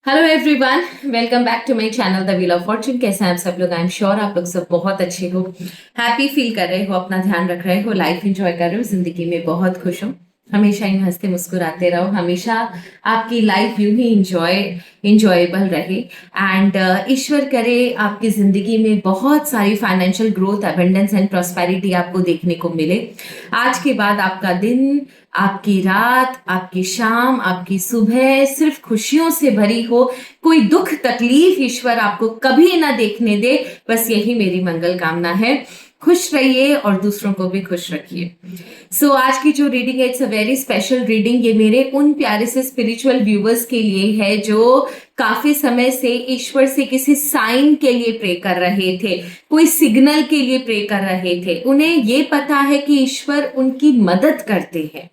Hello everyone, welcome back to my channel the wheel of fortune. कैसे हैं आप सब लोग? आई एम श्योर आप लोग सब बहुत अच्छे हो, हैप्पी फील कर रहे हो, अपना ध्यान रख रहे हो, लाइफ एंजॉय कर रहे हो, जिंदगी में बहुत खुश हो। हमेशा यूं हंसते मुस्कुराते रहो, हमेशा आपकी लाइफ यूं ही इंजॉयबल रहे। एंड ईश्वर करे आपकी जिंदगी में बहुत सारी financial growth, abundance and prosperity आपको देखने को मिले। आज के बाद आपका दिन, आपकी रात, आपकी शाम, आपकी सुबह सिर्फ खुशियों से भरी हो। कोई दुख तकलीफ ईश्वर आपको कभी ना देखने दे, बस यही मेरी मंगल कामना है। खुश रहिए और दूसरों को भी खुश रखिए। आज की जो रीडिंग है, it's a very special reading. ये मेरे उन प्यारे से स्पिरिचुअल व्यूवर्स के लिए है जो काफी समय से ईश्वर से किसी साइन के लिए प्रे कर रहे थे, कोई सिग्नल के लिए प्रे कर रहे थे। उन्हें ये पता है कि ईश्वर उनकी मदद करते हैं,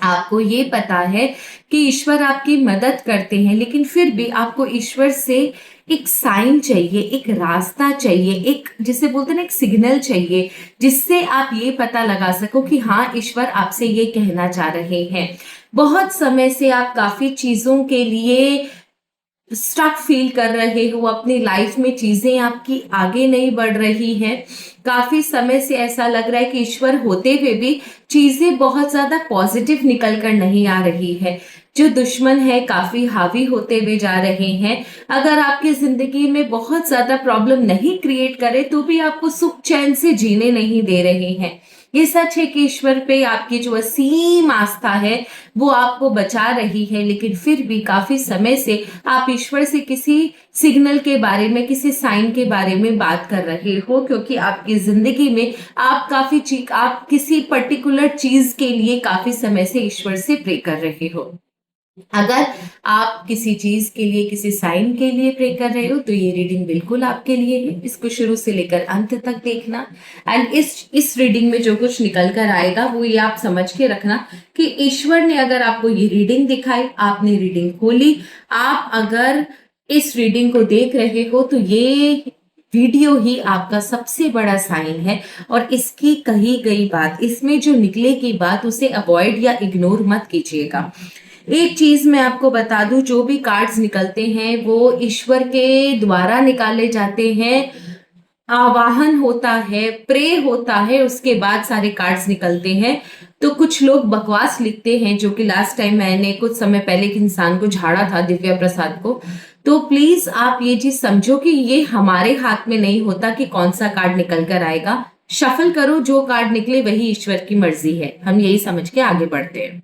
आपको ये पता है कि ईश्वर आपकी मदद करते हैं, लेकिन फिर भी आपको ईश्वर से एक साइन चाहिए, एक रास्ता चाहिए, एक जिसे बोलते हैं ना, एक सिग्नल चाहिए, जिससे आप ये पता लगा सको कि हाँ, ईश्वर आपसे ये कहना चाह रहे हैं। बहुत समय से आप काफी चीजों के लिए स्टक फील कर रहे हो, अपनी लाइफ में चीजें आपकी आगे नहीं बढ़ रही हैं। काफी समय से ऐसा लग रहा है कि ईश्वर होते हुए भी चीजें बहुत ज्यादा पॉजिटिव निकल कर नहीं आ रही है। जो दुश्मन है काफी हावी होते हुए जा रहे हैं। अगर आपकी जिंदगी में बहुत ज्यादा प्रॉब्लम नहीं क्रिएट करे तो भी आपको सुख चैन से जीने नहीं दे रहे हैं। ये सच है कि ईश्वर पे आपकी जो असीम आस्था है वो आपको बचा रही है, लेकिन फिर भी काफी समय से आप ईश्वर से किसी सिग्नल के बारे में, किसी साइन के बारे में बात कर रहे हो, क्योंकि आपकी जिंदगी में आप किसी पर्टिकुलर चीज के लिए काफी समय से ईश्वर से प्रे कर रहे हो। अगर आप किसी चीज के लिए, किसी साइन के लिए प्रे कर रहे हो तो ये रीडिंग बिल्कुल आपके लिए है। इसको शुरू से लेकर अंत तक देखना। एंड इस रीडिंग में जो कुछ निकल कर आएगा वो ये आप समझ के रखना कि ईश्वर ने अगर आपको ये रीडिंग दिखाई, आपने रीडिंग खोली, आप अगर इस रीडिंग को देख रहे हो तो ये वीडियो ही आपका सबसे बड़ा साइन है। और इसकी कही गई बात, इसमें जो निकलेगी बात, उसे अवॉइड या इग्नोर मत कीजिएगा। एक चीज मैं आपको बता दूं, जो भी कार्ड्स निकलते हैं वो ईश्वर के द्वारा निकाले जाते हैं। आवाहन होता है, प्रे होता है, उसके बाद सारे कार्ड्स निकलते हैं। तो कुछ लोग बकवास लिखते हैं, जो कि लास्ट टाइम मैंने कुछ समय पहले एक इंसान को झाड़ा था, दिव्या प्रसाद को। तो प्लीज आप ये चीज समझो कि ये हमारे हाथ में नहीं होता कि कौन सा कार्ड निकल कर आएगा। शफल करो, जो कार्ड निकले वही ईश्वर की मर्जी है, हम यही समझ के आगे बढ़ते हैं।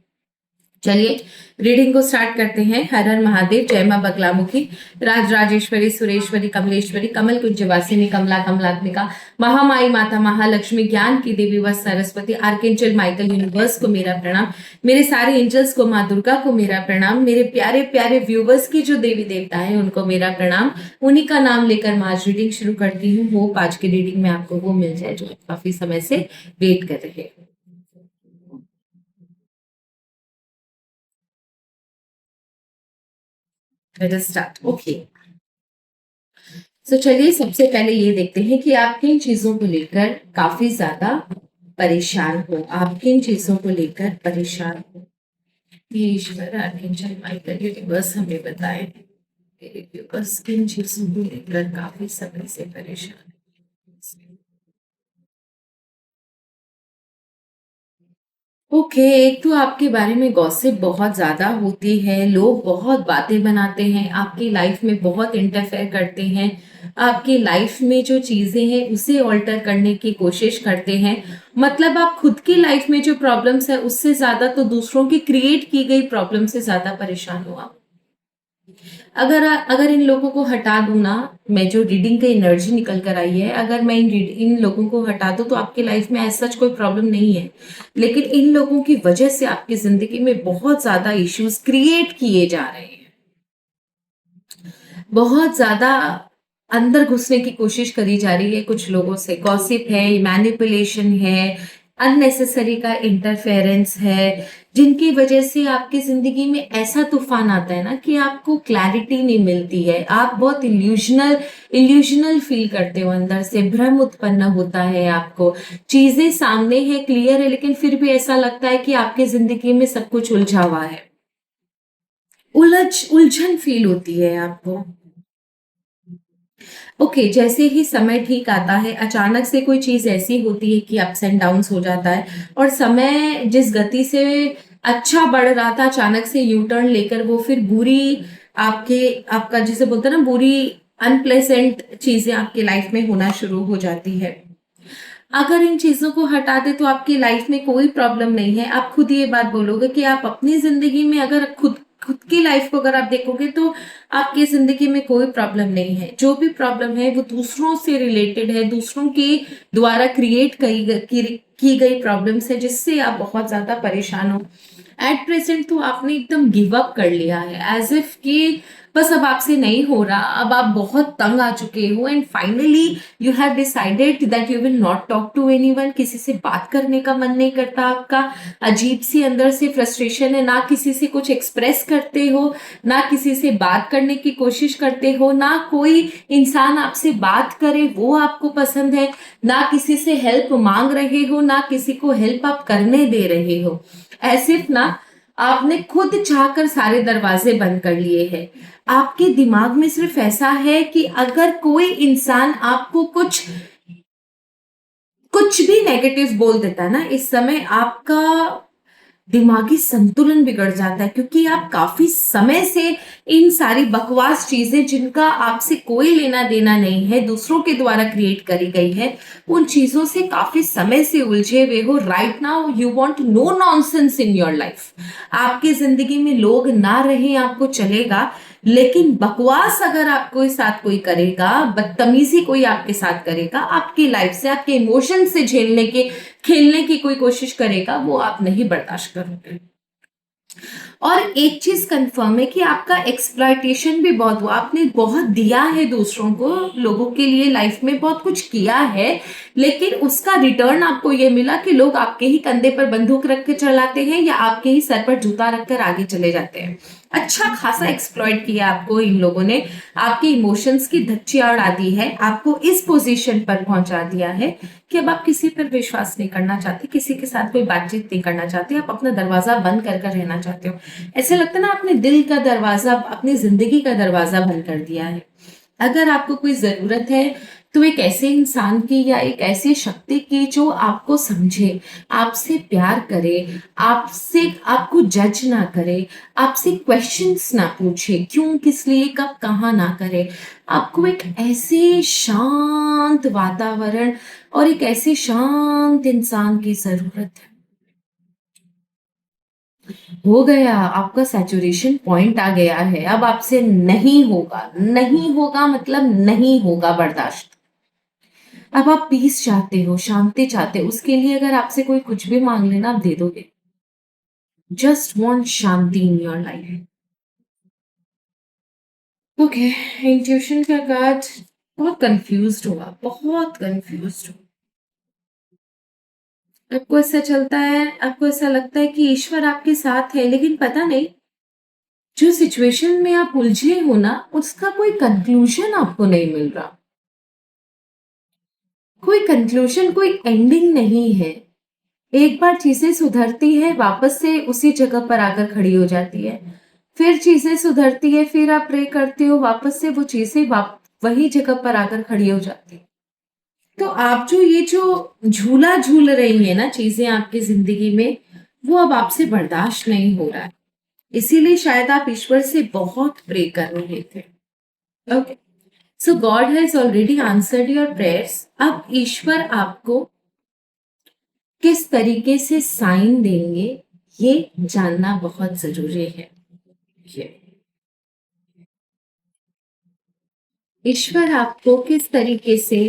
चलिए रीडिंग को स्टार्ट करते हैं। हर हर महादेव, जय मां बगलामुखी, राज राजेश्वरी, सुरेश्वरी, कमलेश्वरी, कमल कुंजवासिनी, कमला कमलात्मिका, महामाई माता, महालक्ष्मी, ज्ञान की देवी व सरस्वती, आर्केंजल माइकल, यूनिवर्स को मेरा प्रणाम, मेरे सारे एंजल्स को, माँ दुर्गा को मेरा प्रणाम, मेरे प्यारे प्यारे व्यूवर्स की जो देवी देवता है उनको मेरा प्रणाम। उन्हीं का नाम लेकर मैं आज रीडिंग शुरू करती हूँ। होप आज की रीडिंग में आपको वो मिल जाए जो काफी समय से वेट कर रहे हैं। Let us start. ओके, तो चलिए सबसे पहले ये देखते हैं कि आप किन चीजों को लेकर काफी ज्यादा परेशान हो। आप किन चीजों को लेकर परेशान हो, ये ईश्वर आर्कएंजल माइकल यूनिवर्स हमें बताए। मेरे व्यूअर्स किन चीजों को लेकर काफी समय से परेशान है। ओके, एक तो आपके बारे में गॉसिप बहुत ज्यादा होती है, लोग बहुत बातें बनाते हैं, आपकी लाइफ में बहुत इंटरफेयर करते हैं, आपकी लाइफ में जो चीजें हैं उसे ऑल्टर करने की कोशिश करते हैं। मतलब आप खुद की लाइफ में जो प्रॉब्लम्स है उससे ज्यादा तो दूसरों की क्रिएट की गई प्रॉब्लम से ज्यादा परेशान हो आप। अगर अगर इन लोगों को हटा दूं ना, मैं जो रीडिंग का एनर्जी निकल कर आई है, अगर मैं इन लोगों को हटा दूं तो आपकी लाइफ में ऐसा कोई प्रॉब्लम नहीं है। लेकिन इन लोगों की वजह से आपकी जिंदगी में बहुत ज्यादा इश्यूज क्रिएट किए जा रहे हैं। बहुत ज्यादा अंदर घुसने की कोशिश करी जा रही है कुछ लोगों से। गॉसिप है, मैनिपुलेशन है, अननेसेसरी का इंटरफेरेंस है, जिनकी वजह से आपकी जिंदगी में ऐसा तूफान आता है ना कि आपको क्लैरिटी नहीं मिलती है। आप बहुत इल्यूशनल फील करते हो, अंदर से भ्रम उत्पन्न होता है आपको। चीजें सामने है, क्लियर है, लेकिन फिर भी ऐसा लगता है कि आपकी जिंदगी में सब कुछ उलझा हुआ है। उलझन फील होती है आपको। ओके, जैसे ही समय ठीक आता है, अचानक से कोई चीज़ ऐसी होती है कि अप्स एंड डाउन्स हो जाता है और समय जिस गति से अच्छा बढ़ रहा था, अचानक से यू टर्न लेकर वो फिर बुरी आपके आपका जिसे बोलते हैं ना, बुरी अनप्लेजेंट चीज़ें आपकी लाइफ में होना शुरू हो जाती है। अगर इन चीज़ों को हटा दें तो आपकी लाइफ में कोई प्रॉब्लम नहीं है। आप खुद ये बात बोलोगे कि आप अपनी ज़िंदगी में अगर खुद खुद की लाइफ को अगर आप देखोगे तो आपकी ज़िंदगी में कोई प्रॉब्लम नहीं है। जो भी प्रॉब्लम है वो दूसरों से रिलेटेड है, दूसरों के द्वारा क्रिएट की गई प्रॉब्लम्स है जिससे आप बहुत ज़्यादा परेशान हो। एट प्रेजेंट तो आपने एकदम गिव अप कर लिया है, एज इफ कि बस अब आपसे नहीं हो रहा, अब आप बहुत तंग आ चुके हो and finally you have decided that you will not talk to anyone. किसी से बात करने का मन नहीं करता आपका, अजीब सी अंदर से फ्रस्ट्रेशन है, ना किसी से कुछ एक्सप्रेस करते हो, ना किसी से बात करने की कोशिश करते हो, ना कोई इंसान आपसे बात करे वो आपको पसंद है, ना किसी से हेल्प मांग रहे हो, ना किसी को हेल्प आप करने दे रहे हो। ऐसे ना आपने खुद चाहकर सारे दरवाजे बंद कर लिए हैं। आपके दिमाग में सिर्फ ऐसा है कि अगर कोई इंसान आपको कुछ कुछ भी नेगेटिव बोल देता है ना, इस समय आपका दिमागी संतुलन बिगड़ जाता है, क्योंकि आप काफी समय से इन सारी बकवास चीजें जिनका आपसे कोई लेना देना नहीं है, दूसरों के द्वारा क्रिएट करी गई है, उन चीजों से काफी समय से उलझे हुए हो। Right now you want no nonsense in your life. आपकी जिंदगी में लोग ना रहे आपको चलेगा, लेकिन बकवास अगर आपको साथ कोई करेगा, बदतमीजी कोई आपके साथ करेगा, आपकी लाइफ से आपके इमोशन से झेलने के खेलने की कोई कोशिश करेगा, वो आप नहीं बर्दाश्त करोगे। और एक चीज कंफर्म है कि आपका एक्सप्लॉयटेशन भी बहुत हुआ, आपने बहुत दिया है दूसरों को, लोगों के लिए लाइफ में बहुत कुछ किया है, लेकिन उसका रिटर्न आपको ये मिला कि लोग आपके ही कंधे पर बंदूक रख के चलाते हैं या आपके ही सर पर जूता रखकर आगे चले जाते हैं। अच्छा खासा एक्सप्लॉइट किया आपको इन लोगों ने, आपके इमोशंस की धज्जियां उड़ा दी है, आपको इस पोजीशन पर पहुंचा दिया है कि अब आप किसी पर विश्वास नहीं करना चाहते, किसी के साथ कोई बातचीत नहीं करना चाहते, आप अपना दरवाजा बंद कर रहना चाहते हो। ऐसे लगता है ना, आपने दिल का दरवाजा, अपनी जिंदगी का दरवाजा बंद कर दिया है। अगर आपको कोई जरूरत है तो एक ऐसे इंसान की या एक ऐसी शक्ति की जो आपको समझे, आपसे प्यार करे, आपसे आपको जज ना करे, आपसे क्वेश्चंस ना पूछे, क्यों किस लिए कब कहाँ ना करे। आपको एक ऐसे शांत वातावरण और एक ऐसे शांत इंसान की जरूरत है। हो गया, आपका सैचुरेशन पॉइंट आ गया है, अब आपसे नहीं होगा, नहीं होगा मतलब नहीं होगा बर्दाश्त। अब आप पीस चाहते हो, शांति चाहते हो, उसके लिए अगर आपसे कोई कुछ भी मांग लेना आप दे दोगे। Just want Shanti in your life. Okay, intuition का कार्ड, बहुत कंफ्यूज्ड हुआ, बहुत कंफ्यूज्ड हो। आपको ऐसा चलता है, आपको ऐसा लगता है कि ईश्वर आपके साथ है, लेकिन पता नहीं जो सिचुएशन में आप उलझे हो ना, उसका कोई कंक्लूजन आपको नहीं मिल रहा, कोई कंक्लूजन, कोई एंडिंग नहीं है। एक बार चीजें सुधरती है, वापस से उसी जगह पर आकर खड़ी हो जाती है, फिर चीजें सुधरती है, फिर आप प्रे करते हो, वापस से वो चीजें वही जगह पर आकर खड़ी हो जाती है। तो आप जो ये जो झूला झूल रही है ना चीजें आपकी जिंदगी में, वो अब आपसे बर्दाश्त नहीं हो रहा है, इसीलिए शायद आप ईश्वर से बहुत प्रे कर रहे थे। Okay, so God has already answered your prayers. अब ईश्वर आपको किस तरीके से साइन देंगे ये जानना बहुत जरूरी है। ये ईश्वर आपको किस तरीके से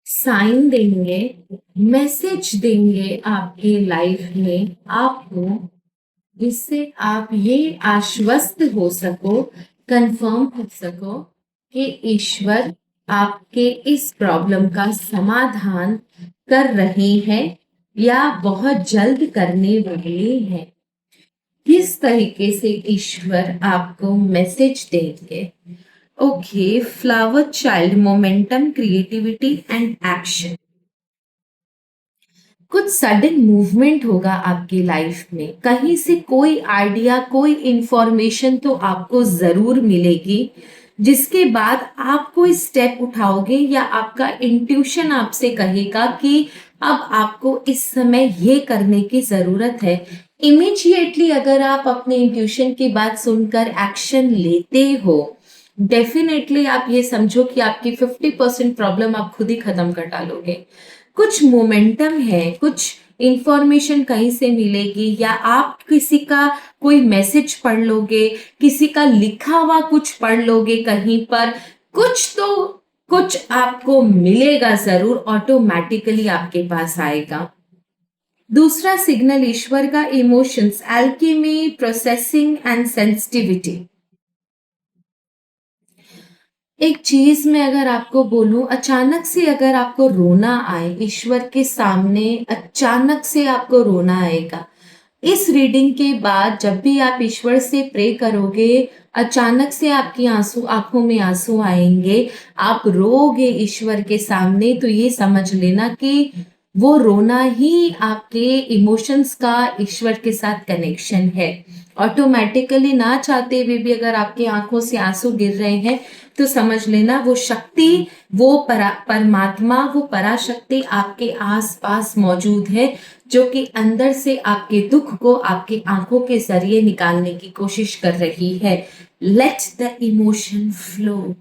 साइन देंगे, मैसेज देंगे आपकी लाइफ में आपको, जिससे आप ये आश्वस्त हो सको, कंफर्म हो सको कि ईश्वर आपके इस प्रॉब्लम का समाधान कर रहे हैं या बहुत जल्द करने वाले हैं। किस तरीके से ईश्वर आपको मैसेज देंगे। Okay, flower child, momentum, creativity and action. कुछ सडन मूवमेंट होगा आपकी लाइफ में, कहीं से कोई आइडिया, कोई इंफॉर्मेशन तो आपको जरूर मिलेगी, जिसके बाद आप कोई स्टेप उठाओगे या आपका इंट्यूशन आपसे कहेगा कि अब आपको इस समय ये करने की जरूरत है। इमीडिएटली अगर आप अपने इंट्यूशन की बात सुनकर एक्शन लेते हो, डेफिनेटली आप ये समझो कि आपकी 50% प्रॉब्लम आप खुद ही खत्म कर डालोगे। कुछ मोमेंटम है, कुछ इंफॉर्मेशन कहीं से मिलेगी, या आप किसी का कोई मैसेज पढ़ लोगे, किसी का लिखा हुआ कुछ पढ़ लोगे कहीं पर, कुछ तो कुछ आपको मिलेगा जरूर, ऑटोमेटिकली आपके पास आएगा। दूसरा सिग्नल ईश्वर का emotions, alchemy, processing and sensitivity. एक चीज में अगर आपको बोलूं, अचानक से अगर आपको रोना आए ईश्वर के सामने, अचानक से आपको रोना आएगा। इस रीडिंग के बाद जब भी आप ईश्वर से प्रे करोगे, अचानक से आपकी आंखों में आंसू आएंगे, आप रोगे ईश्वर के सामने, तो ये समझ लेना कि वो रोना ही आपके इमोशंस का ईश्वर के साथ कनेक्शन है। ऑटोमेटिकली ना चाहते हुए भी अगर आपकी आंखों से आंसू गिर रहे हैं, तो समझ लेना वो शक्ति, वो परमात्मा, वो पराशक्ति आपके आसपास मौजूद है, जो कि अंदर से आपके दुख को आपकी आंखों के जरिए निकालने की कोशिश कर रही है। Let the emotion flow.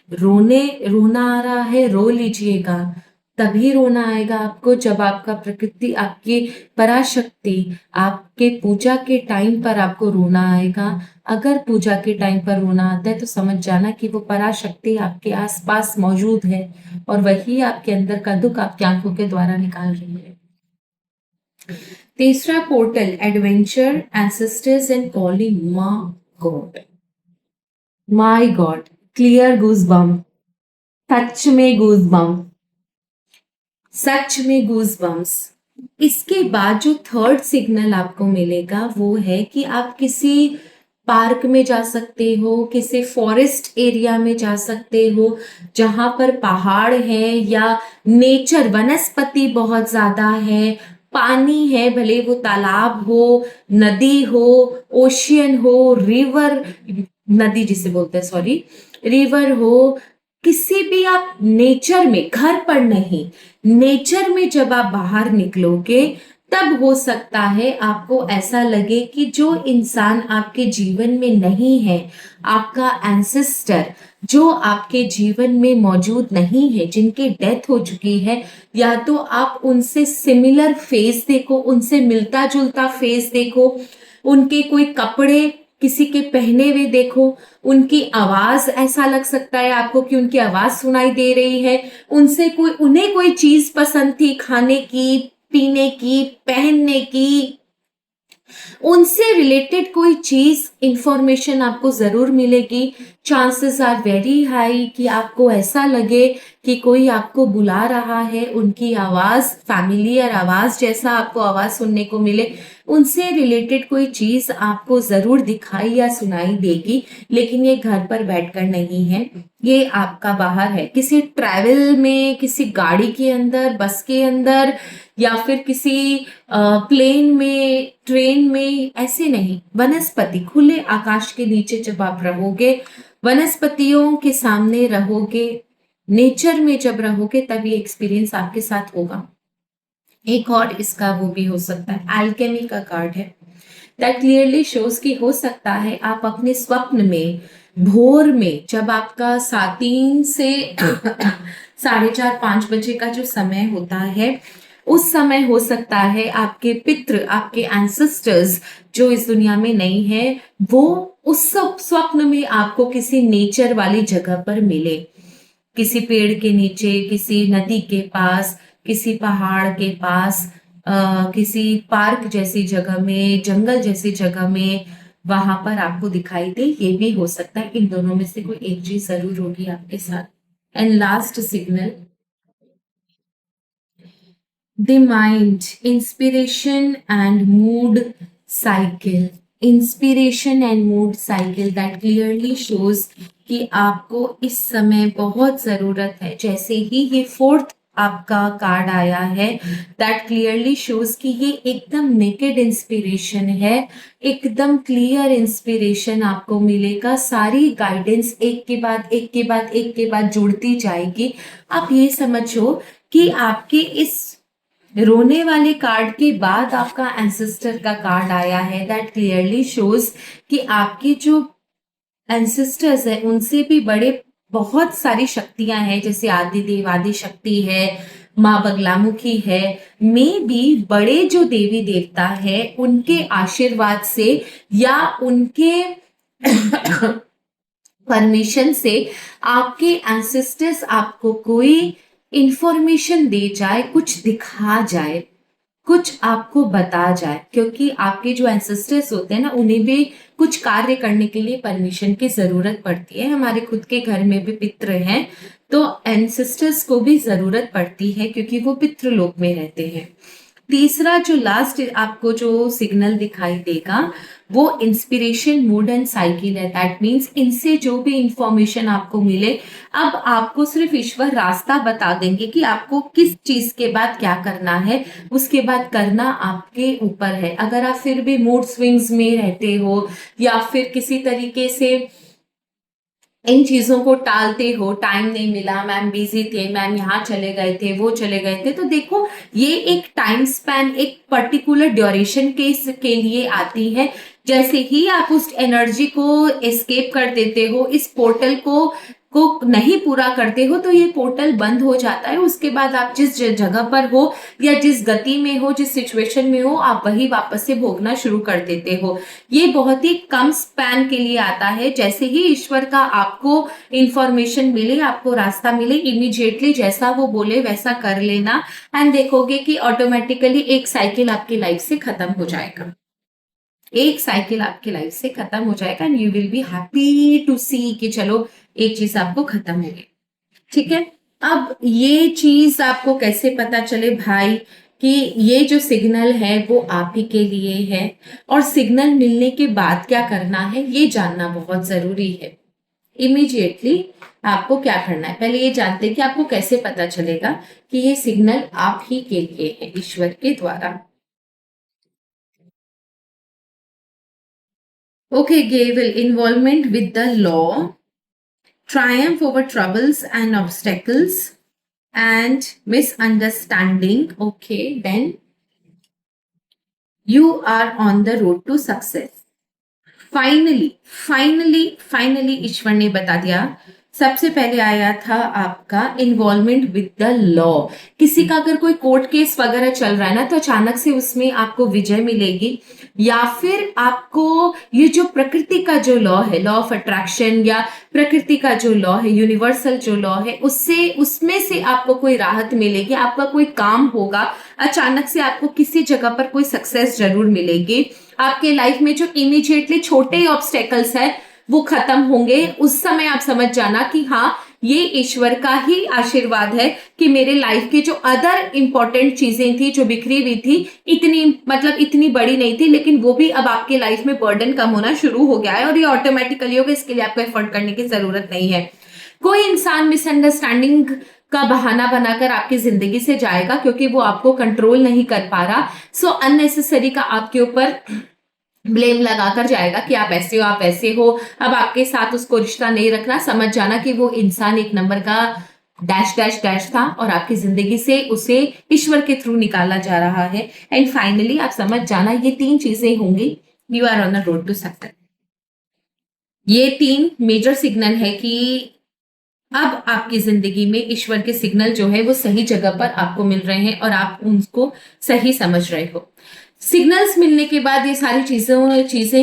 रोना आ रहा है, रो लीजिएगा। तभी रोना आएगा आपको जब आपका प्रकृति, आपकी पराशक्ति, आपके पूजा के टाइम पर आपको रोना आएगा। अगर पूजा के टाइम पर रोना आता है, तो समझ जाना कि वो पराशक्ति आपके आसपास मौजूद है और वही आपके अंदर का दुख आपकी आंखों के द्वारा निकाल रही है। तीसरा portal, adventure, ancestors and calling my god. My god, clear goosebump, सच में गूज़बम्प, सच में गूज़बम्प्स। इसके बाद जो थर्ड सिग्नल आपको मिलेगा वो है कि आप किसी पार्क में जा सकते हो, किसी फॉरेस्ट एरिया में जा सकते हो, जहां पर पहाड़ है या नेचर, वनस्पति बहुत ज्यादा है, पानी है, भले वो तालाब हो, नदी हो, ओशियन हो, रिवर, नदी जिसे बोलते हैं, सॉरी, रिवर हो, किसी भी आप नेचर में, घर पर नहीं, नेचर में जब आप बाहर निकलोगे, तब हो सकता है आपको ऐसा लगे कि जो इंसान आपके जीवन में नहीं है, आपका एंसेस्टर जो आपके जीवन में मौजूद नहीं है, जिनकी डेथ हो चुकी है, या तो आप उनसे सिमिलर फेस देखो, उनसे मिलता जुलता फेस देखो, उनके कोई कपड़े किसी के पहने हुए देखो, उनकी आवाज, ऐसा लग सकता है आपको कि उनकी आवाज सुनाई दे रही है, उनसे कोई, उन्हें कोई चीज पसंद थी खाने की, पीने की, पहनने की, उनसे रिलेटेड कोई चीज, इंफॉर्मेशन आपको जरूर मिलेगी। चांसेस आर वेरी हाई कि आपको ऐसा लगे कि कोई आपको बुला रहा है, उनकी आवाज, फैमिलियर आवाज जैसा आपको आवाज सुनने को मिले, उनसे रिलेटेड कोई चीज आपको जरूर दिखाई या सुनाई देगी। लेकिन ये घर पर बैठकर नहीं है, ये आपका बाहर है, किसी ट्रैवल में, किसी गाड़ी के अंदर, बस के अंदर, या फिर किसी प्लेन में, ट्रेन में, ऐसे नहीं, वनस्पति, खुले आकाश के नीचे जब आप रहोगे, वनस्पतियों के सामने रहोगे, नेचर में जब रहोगे, तब ये एक्सपीरियंस आपके साथ होगा। एक और इसका वो भी हो सकता है, एल्केमी का कार्ड है, दैट क्लियरली शोज कि हो सकता है आप अपने स्वप्न में, भोर में, जब आपका 3 से 4:30 5 बजे का जो समय होता है, उस समय हो सकता है आपके पितृ, आपके एंसेस्टर्स जो इस दुनिया में नहीं है, वो उस स्वप्न में आपको किसी नेचर वाली जगह पर मिले, किसी पेड़ के नीचे, किसी नदी के पास, किसी पहाड़ के पास, किसी पार्क जैसी जगह में, जंगल जैसी जगह में, वहां पर आपको दिखाई दे। ये भी हो सकता है, इन दोनों में से कोई एक चीज जरूर होगी आपके साथ। And last signal, the mind, inspiration and mood cycle, inspiration and mood cycle, that clearly shows कि आपको इस समय बहुत जरूरत है, जैसे ही ये फोर्थ आपका कार्ड आया है दैट क्लियरली शोज कि ये एकदम नेकेड इंस्पिरेशन है, एकदम क्लियर इंस्पिरेशन आपको मिलेगा। सारी गाइडेंस एक के बाद एक के बाद एक के बाद जुड़ती जाएगी। आप ये समझो कि आपके इस रोने वाले कार्ड के बाद आपका एंसेस्टर का कार्ड आया है दैट क्लियरली शोज कि आपके जो एंसेस्टर्स है उनसे भी बड़े बहुत सारी शक्तियां हैं, जैसे आदि देव आदि शक्ति है, माँ बगलामुखी है, में भी बड़े जो देवी देवता है उनके आशीर्वाद से या उनके परमिशन से आपके एंसेस्टर्स आपको कोई इंफॉर्मेशन दे जाए, कुछ दिखा जाए, कुछ आपको बता जाए, क्योंकि आपके जो एंसेस्टर्स होते हैं ना उन्हें भी कुछ कार्य करने के लिए परमिशन की जरूरत पड़ती है। हमारे खुद के घर में भी पितृ हैं तो एंसेस्टर्स को भी जरूरत पड़ती है क्योंकि वो पितृलोक में रहते हैं। तीसरा जो लास्ट आपको जो सिग्नल दिखाई देगा वो इंस्पिरेशन मूड एंड साइकिल है। दैट मीन्स इनसे जो भी इंफॉर्मेशन आपको मिले, अब आपको सिर्फ ईश्वर रास्ता बता देंगे कि आपको किस चीज के बाद क्या करना है, उसके बाद करना आपके ऊपर है। अगर आप फिर भी मूड स्विंग्स में रहते हो या फिर किसी तरीके से इन चीजों को टालते हो, टाइम नहीं मिला, मैम बिजी थे, मैम यहाँ चले गए थे, वो चले गए थे, तो देखो ये एक टाइम स्पैन, एक पर्टिकुलर ड्यूरेशन के लिए आती है। जैसे ही आप उस एनर्जी को एस्केप कर देते हो, इस पोर्टल को नहीं पूरा करते हो, तो ये पोर्टल बंद हो जाता है। उसके बाद आप जिस जगह पर हो या जिस गति में हो, जिस सिचुएशन में हो, आप वही वापस से भोगना शुरू कर देते हो। ये बहुत ही कम स्पैन के लिए आता है। जैसे ही ईश्वर का आपको इंफॉर्मेशन मिले, आपको रास्ता मिले, इमीडिएटली जैसा वो बोले वैसा कर लेना एंड देखोगे कि ऑटोमेटिकली एक साइकिल आपकी लाइफ से खत्म हो जाएगा। एक साइकिल आपकी लाइफ से खत्म हो जाएगा and you will be happy to see कि चलो एक चीज आपको खत्म हो गई। ठीक है, अब ये चीज आपको कैसे पता चले भाई कि ये जो सिग्नल है वो आप ही के लिए है, और सिग्नल मिलने के बाद क्या करना है ये जानना बहुत जरूरी है। इमीडिएटली आपको क्या करना है, पहले ये जानते हैं कि आपको कैसे पता चलेगा कि ये सिग्नल आप ही के लिए है ईश्वर के द्वारा। Okay Gavel, involvement with the law, triumph over troubles and obstacles and misunderstanding. Okay, then you are on the road to success. Finally ईश्वर ने बता दिया। सबसे पहले आया था आपका इन्वॉल्वमेंट विद द लॉ। किसी का अगर कोई कोर्ट केस वगैरह चल रहा है ना, तो अचानक से उसमें आपको विजय मिलेगी, या फिर आपको ये जो प्रकृति का जो लॉ है, लॉ ऑफ अट्रैक्शन, या प्रकृति का जो लॉ है, यूनिवर्सल जो लॉ है, उससे उसमें से आपको कोई राहत मिलेगी, आपका कोई काम होगा, अचानक से आपको किसी जगह पर कोई सक्सेस जरूर मिलेगी। आपके लाइफ में जो इमीडिएटली छोटे ऑब्स्टेकल्स है वो खत्म होंगे। उस समय आप समझ जाना कि हाँ, ये ईश्वर का ही आशीर्वाद है कि मेरे लाइफ की जो अदर इंपॉर्टेंट चीजें थी जो बिखरी हुई थी, इतनी बड़ी नहीं थी, लेकिन वो भी अब आपके लाइफ में बर्डन कम होना शुरू हो गया है, और ये ऑटोमेटिकली होगा। इसके लिए आपको एफर्ट करने की जरूरत नहीं है। कोई इंसान मिसअंडरस्टैंडिंग का बहाना बनाकर आपकी जिंदगी से जाएगा क्योंकि वो आपको कंट्रोल नहीं कर पा रहा, सो अननेसेसरी का आपके ऊपर ब्लेम लगाकर जाएगा कि आप ऐसे हो, आप ऐसे हो। अब आपके साथ उसको रिश्ता नहीं रखना, समझ जाना कि वो इंसान एक नंबर का डैश डैश डैश था और आपकी जिंदगी से उसे ईश्वर के थ्रू निकाला जा रहा है। एंड फाइनली आप समझ जाना ये तीन चीजें होंगी, you are on the road to success. ये तीन मेजर सिग्नल है कि अब आपकी जिंदगी में ईश्वर के सिग्नल जो है वो सही जगह पर आपको मिल रहे हैं और आप उनको सही समझ रहे हो। सिग्नल्स मिलने के बाद, ये सारी चीजें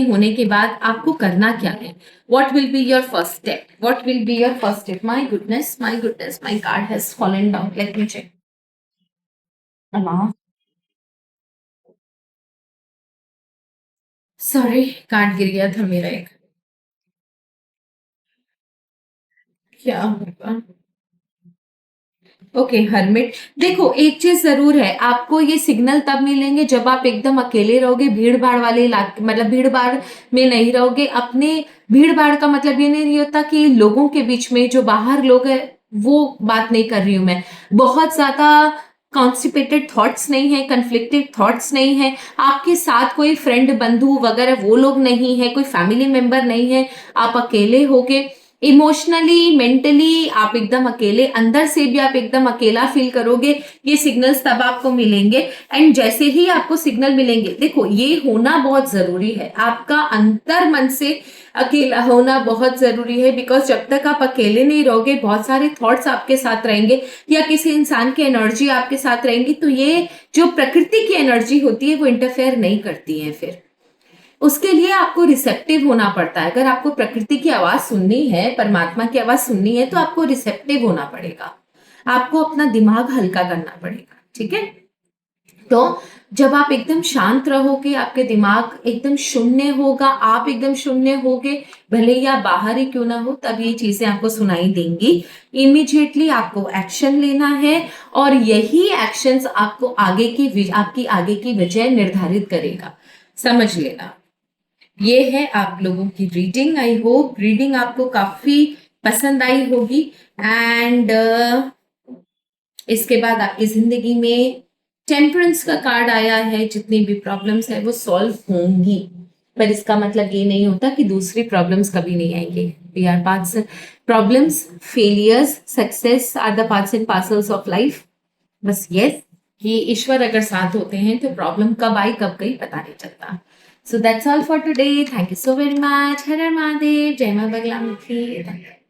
होने के बाद आपको करना क्या है? What will be your first step? What will be your first step? My goodness, my card has fallen down. Let me check. Sorry, card गिर गया था मेरा एक। क्या होगा? ओके हरमिट, देखो एक चीज जरूर है, आपको ये सिग्नल तब मिलेंगे जब आप एकदम अकेले रहोगे, भीड़ भाड़ वाले इलाके, मतलब भीड़ भाड़ में नहीं रहोगे। अपने भीड़ भाड़ का मतलब ये नहीं होता कि लोगों के बीच में जो बाहर लोग है वो बात नहीं कर रही हूं मैं। बहुत ज्यादा कॉन्स्टिपेटेड थॉट्स नहीं है, कन्फ्लिक्टेड थॉट्स नहीं है, आपके साथ कोई फ्रेंड बंधु वगैरह वो लोग नहीं है, कोई फैमिली मेंबर नहीं है, आप अकेले होके इमोशनली मेंटली आप एकदम अकेले, अंदर से भी आप एकदम अकेला फील करोगे। ये सिग्नल्स तब आपको मिलेंगे। एंड जैसे ही आपको सिग्नल मिलेंगे, देखो ये होना बहुत जरूरी है, आपका अंतर मन से अकेला होना बहुत जरूरी है। बिकॉज जब तक आप अकेले नहीं रहोगे, बहुत सारे थॉट्स आपके साथ रहेंगे या किसी इंसान की एनर्जी आपके साथ रहेंगी, तो ये जो प्रकृति की एनर्जी होती है वो इंटरफेयर नहीं करती है। फिर उसके लिए आपको रिसेप्टिव होना पड़ता है। अगर आपको प्रकृति की आवाज सुननी है, परमात्मा की आवाज सुननी है, तो आपको रिसेप्टिव होना पड़ेगा, आपको अपना दिमाग हल्का करना पड़ेगा। ठीक है, तो जब आप एकदम शांत रहोगे, आपके दिमाग एकदम शून्य होगा, आप एकदम शून्य होगे, भले ही आप बाहर ही क्यों ना हो, तब ये चीजें आपको सुनाई देंगी। इमीडिएटली आपको एक्शन लेना है और यही एक्शंस आपको आपकी आगे की विजय निर्धारित करेगा, समझ लेना। ये है आप लोगों की रीडिंग। आई होप रीडिंग आपको काफी पसंद आई होगी। एंड इसके बाद आपकी जिंदगी में टेम्परेंस का कार्ड आया है, जितनी भी प्रॉब्लम्स है वो सॉल्व होंगी, पर इसका मतलब ये नहीं होता कि दूसरी प्रॉब्लम्स कभी नहीं आएंगे। We are parts, problems, failures, success are the parts and parcels of life. बस यस, कि ईश्वर अगर साथ होते हैं तो प्रॉब्लम कब आई कब गई पता नहीं चलता। So that's all for today. Thank you so very much. हर हर महादेव, जय मां बगलामुखी।